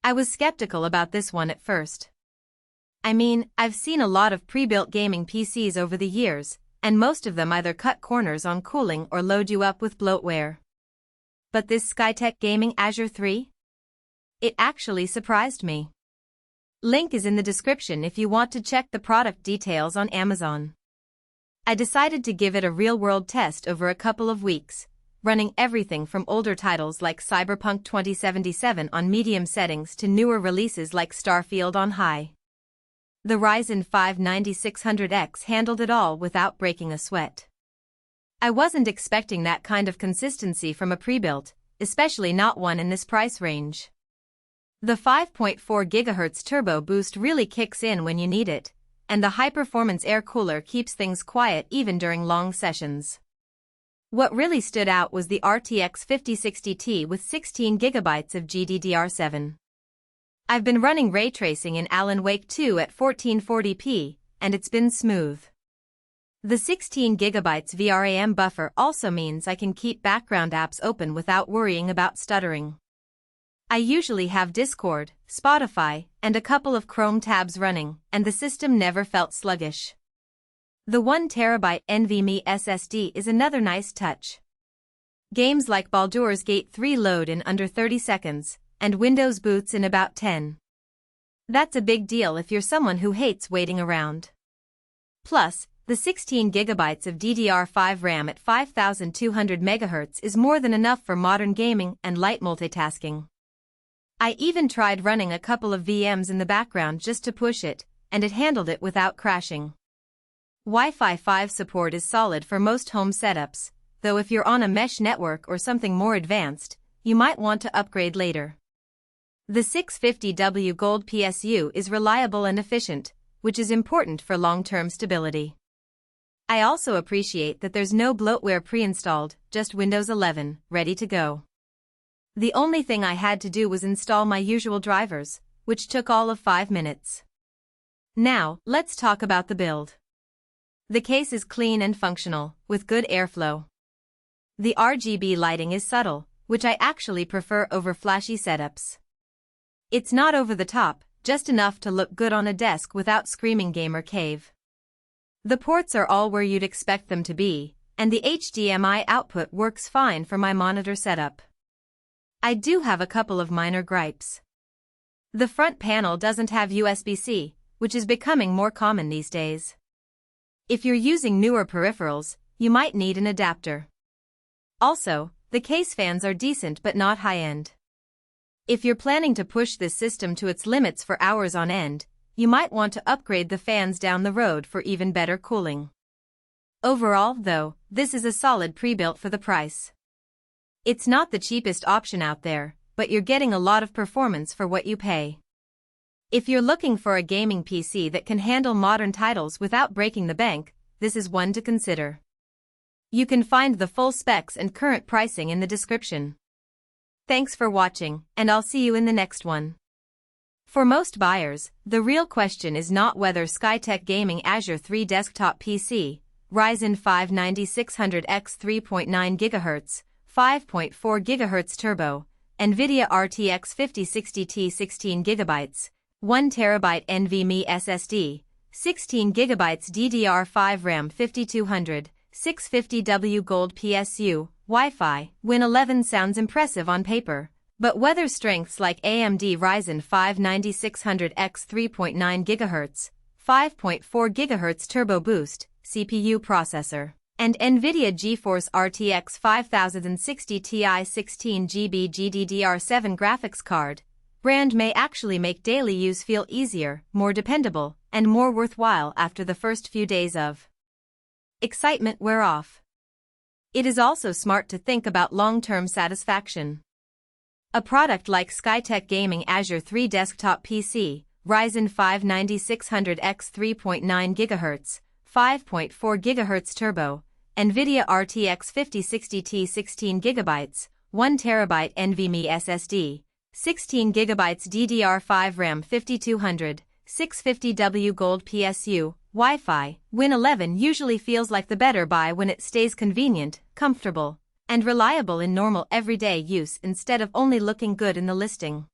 I was skeptical about this one at first. I mean, I've seen a lot of pre-built gaming PCs over the years, and most of them either cut corners on cooling or load you up with bloatware. But this Skytech Gaming Azure 3? It actually surprised me. Link is in the description if you want to check the product details on Amazon. I decided to give it a real-world test over a couple of weeks, running everything from older titles like Cyberpunk 2077 on medium settings to newer releases like Starfield on high. The Ryzen 5 9600X handled it all without breaking a sweat. I wasn't expecting that kind of consistency from a pre-built, especially not one in this price range. The 5.4 GHz turbo boost really kicks in when you need it, and the high-performance air cooler keeps things quiet even during long sessions. What really stood out was the RTX 5060 Ti with 16 GB of GDDR7. I've been running ray tracing in Alan Wake 2 at 1440p, and it's been smooth. The 16 GB VRAM buffer also means I can keep background apps open without worrying about stuttering. I usually have Discord, Spotify, and a couple of Chrome tabs running, and the system never felt sluggish. The 1TB NVMe SSD is another nice touch. Games like Baldur's Gate 3 load in under 30 seconds, and Windows boots in about 10. That's a big deal if you're someone who hates waiting around. Plus, the 16 GB of DDR5 RAM at 5200 MHz is more than enough for modern gaming and light multitasking. I even tried running a couple of VMs in the background just to push it, and it handled it without crashing. Wi-Fi 5 support is solid for most home setups, though if you're on a mesh network or something more advanced, you might want to upgrade later. The 650W Gold PSU is reliable and efficient, which is important for long-term stability. I also appreciate that there's no bloatware pre-installed, just Windows 11, ready to go. The only thing I had to do was install my usual drivers, which took all of 5 minutes. Now, let's talk about the build. The case is clean and functional, with good airflow. The RGB lighting is subtle, which I actually prefer over flashy setups. It's not over the top, just enough to look good on a desk without screaming gamer cave. The ports are all where you'd expect them to be, and the HDMI output works fine for my monitor setup. I do have a couple of minor gripes. The front panel doesn't have USB-C, which is becoming more common these days. If you're using newer peripherals, you might need an adapter. Also, the case fans are decent but not high-end. If you're planning to push this system to its limits for hours on end, you might want to upgrade the fans down the road for even better cooling. Overall, though, this is a solid pre-built for the price. It's not the cheapest option out there, but you're getting a lot of performance for what you pay. If you're looking for a gaming PC that can handle modern titles without breaking the bank, this is one to consider. You can find the full specs and current pricing in the description. Thanks for watching, and I'll see you in the next one. For most buyers, the real question is not whether Skytech Gaming Azure 3 desktop PC, Ryzen 5 9600X 3.9 GHz, 5.4 GHz turbo, NVIDIA RTX 5060 Ti 16 GB, 1 TB NVMe SSD, 16 GB DDR5 RAM 5200, 650W Gold PSU, Wi-Fi. Win 11 sounds impressive on paper, but whether strengths like AMD Ryzen 5 9600X 3.9 GHz, 5.4 GHz turbo boost, CPU processor, and NVIDIA GeForce RTX 5060 Ti 16 GB GDDR7 graphics card, brand may actually make daily use feel easier, more dependable, and more worthwhile after the first few days of excitement wear off. It is also smart to think about long-term satisfaction. A product like Skytech Gaming Azure 3 desktop PC, Ryzen 5 9600X 3.9 GHz, 5.4 GHz turbo, NVIDIA RTX 5060 Ti 16 GB, 1 TB NVMe SSD, 16 GB DDR5 RAM 5200, 650W Gold PSU, Wi-Fi. Win 11 usually feels like the better buy when it stays convenient, comfortable, and reliable in normal everyday use instead of only looking good in the listing.